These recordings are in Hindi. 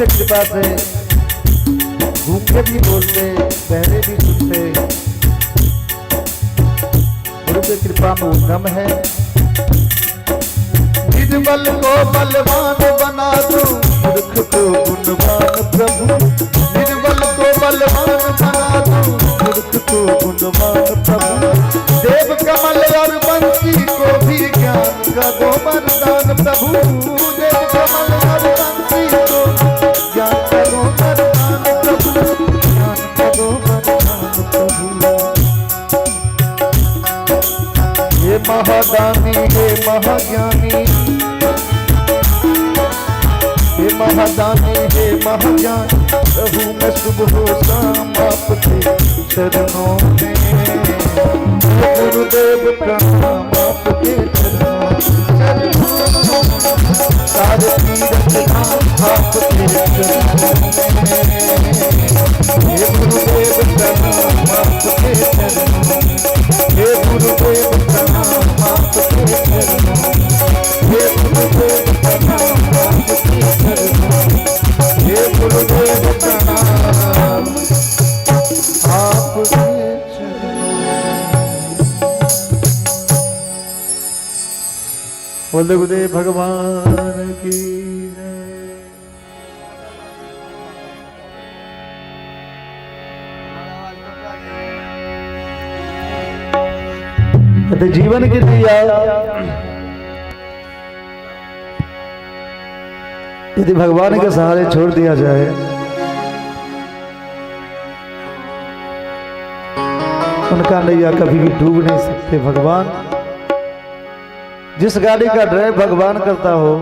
से कृपा से गूंगे भी बोलते, बहरे भी सुनते, गुरु की कृपा में उद्यम है। निर्बल को बलवान बना दो, मूर्ख को गुणवान प्रभु। निर्बल को बलवान बना दो, मूर्ख को गुणवान प्रभु। देव कमल और बंसी को भी ज्ञान का दो वरदान प्रभु। देव कमल और बंसी को ज्ञान का दो वरदान प्रभु। ज्ञान का दो वरदान प्रभु। हे महादानी, हे महाज्ञानी, हे महादानी, हे महाज्ञानी प्रभु, मैं सुबह शाम आपके चरणों में। गुरुदेव प्रणाम आपके चरणों, सारे तीरथ धाम आपके चरणों में। हे गुरुदेव प्रणाम आपके चरणों, हे गुरुदेव प्रणाम आपके चरणों, हे गुरुदेव प्रणाम आपके चरणों, हे गुरुदेव प्रणाम आपके चरणों। बोल गुरुदेव भगवान की जय। जीवन की दिया यदि भगवान के सहारे छोड़ दिया जाए, उनका नैया कभी भी डूब नहीं सकते। भगवान, जिस गाड़ी का ड्राइव भगवान करता हो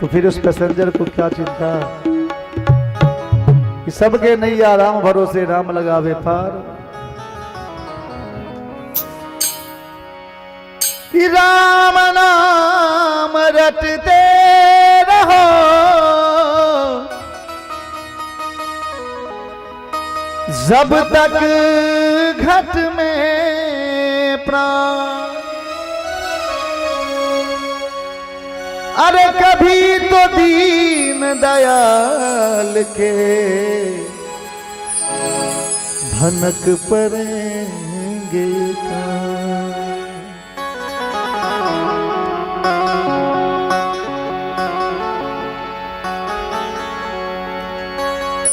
तो फिर उस पैसेंजर को क्या चिंता कि सबके नैया राम भरोसे राम लगावे पार। कि राम नाम रटते रहो, जब तक घट में प्राण। अरे कभी तो दीन दयाल के भनक पड़ेंगे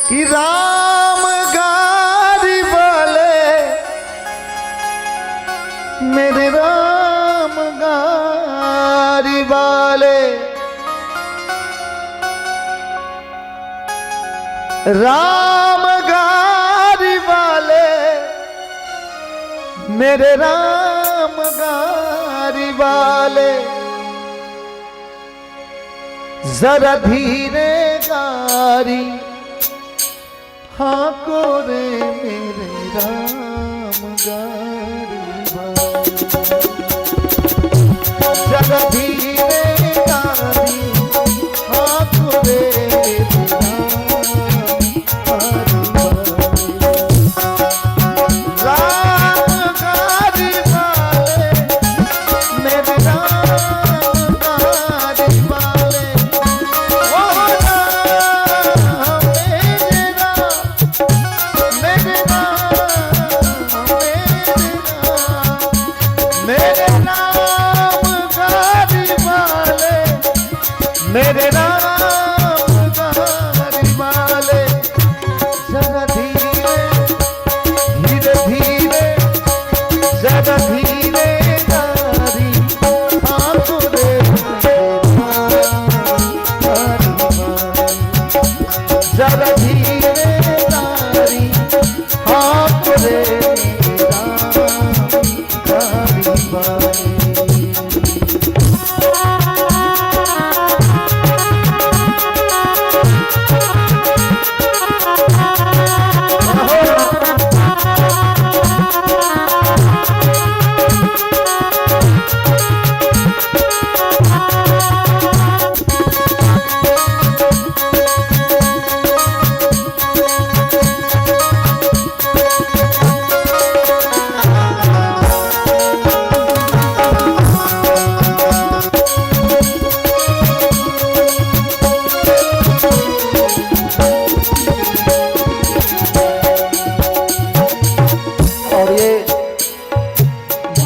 कि राम गारी वाले, मेरे राम गारी वाले, राम गारी वाले, मेरे राम गारी वाले, जरा धीरे गारी हाँ को रे मेरे राम गारी वाले। जरा धीरे गारी हाँ को रे मेरे राम गारी वाले, मेरे राम गारी वाले। ओ राम मेरे राम, मेरे राम, मेरे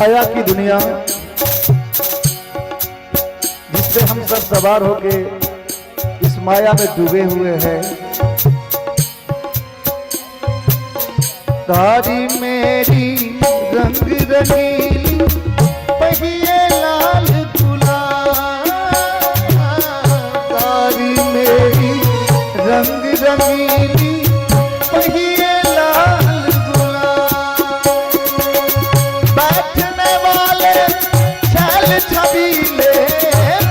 माया की दुनिया जिससे हम सब सवार होके इस माया में डूबे हुए हैं। तारी मेरी रंग रंगीली पहिए लाल गुलाल, तारी मेरी रंग रंगीली पहिए लाल गुलाल। बैठने वाले छैल छबीले,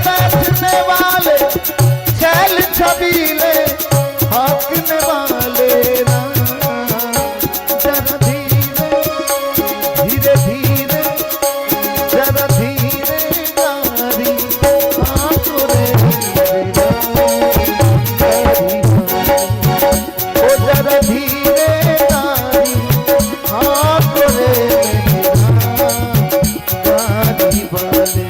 बैठने वाले छैल छबीले, हाँकने वाले जरा धीरे धीरे धीरे, जरा धीरे गाड़ी हाँको रे ओ जरा धीरे गाड़ी हाँको रे गाड़ी वाले।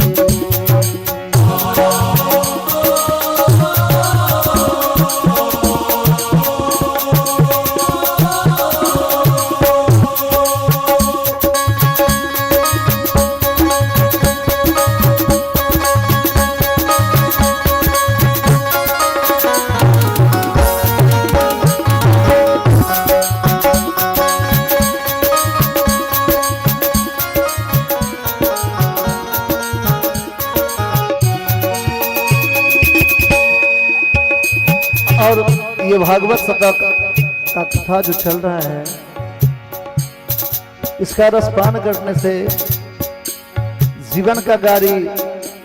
और ये भागवत शतक का कथा जो चल रहा है, इसका रसपान करने से जीवन का गाड़ी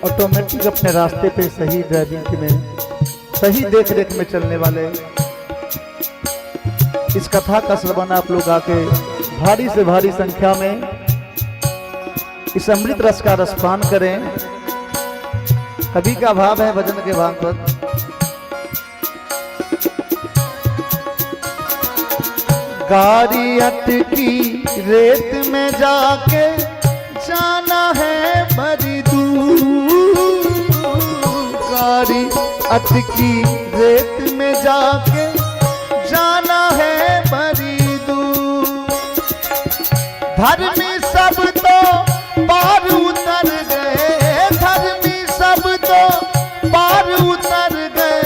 ऑटोमेटिक अपने रास्ते पे सही ड्राइविंग में, सही देख रेख में चलने वाले। इस कथा का श्रवण आप लोग आके भारी से भारी संख्या में इस अमृत रस का रसपान करें। कवि का भाव है भजन के भाग पर, गाड़ी अटकी रेत में जाके जाना है बड़ी दूर, गाड़ी अटकी रेत में जाके जाना है बड़ी दूर। धर्मी सब तो पार उतर गए, धर्मी सब तो पार उतर गए,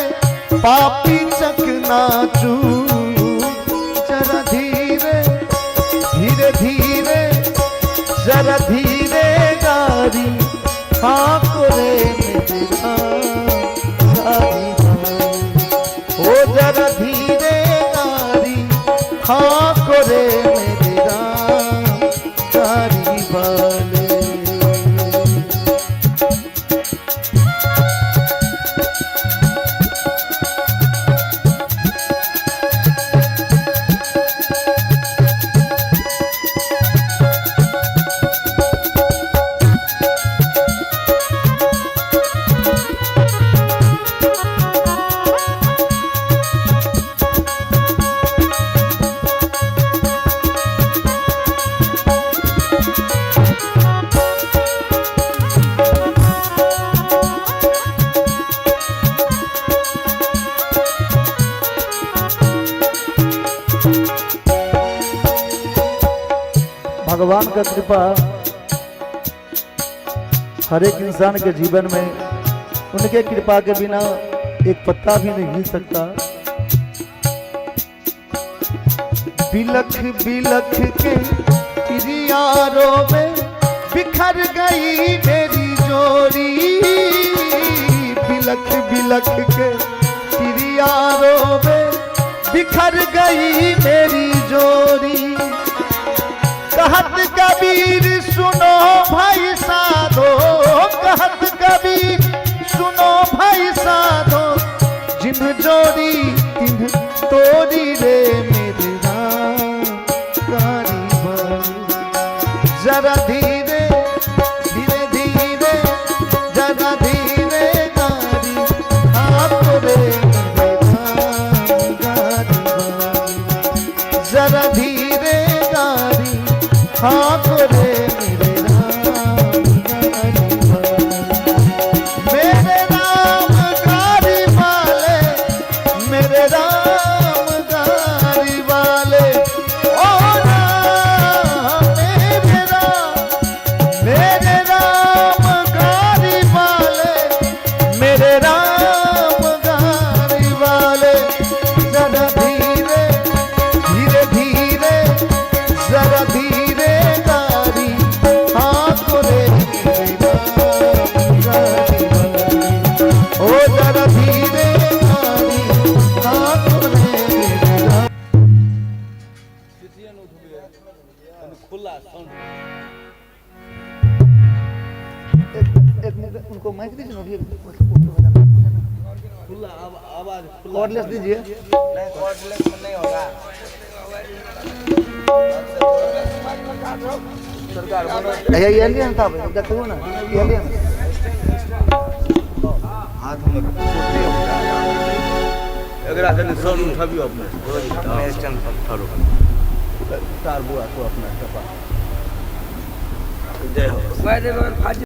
पापी चकनाचूर। जरा धीरे धीरे धीरे, जरा धीरे गाड़ी हाँको रे मेरा गाड़ी वाले, ओ जरा धीरे गाड़ी हाँको रे मेरा गाड़ी वाले। भगवान का कृपा हर एक इंसान के जीवन में, उनके कृपा के बिना एक पत्ता भी नहीं हिल सकता। बिलख बिलख के किरियारों में बिखर गई मेरी जोड़ी, बिलख बिलख के किरियारों में बिखर गई मेरी जोड़ी। कहत कबीर सुनो भाई साधो, कहत कबीर सुनो भाई साधो, जिन्ह जोड़ी तिन्ह तोड़ी रे मेरे राम गाड़ी वाले। जरा धीरे धीरे धीरे, जरा धीरे गाड़ी हाँको रे मेरे राम गाड़ी वाले, जरा धीरे गाड़ी हाँको रे मेरे राम गाड़ी वाले। मेरे राम गाड़ी वाले, मेरे राम गाड़ी वाले, ओ राम मेरे राम, एक मिनट उनको माइक दीजिए ना, ये खुला आवाज कॉर्डलेस दीजिए। नहीं कॉर्डलेस में नहीं होगा। सरकार बोलो ये एलियन था भाई, देखो ना एलियन। हाथ में अगर आदमी सर उठाबियो अपने मैं स्टैंड पर थारो तार बुआ तो अपना टपा जय हो।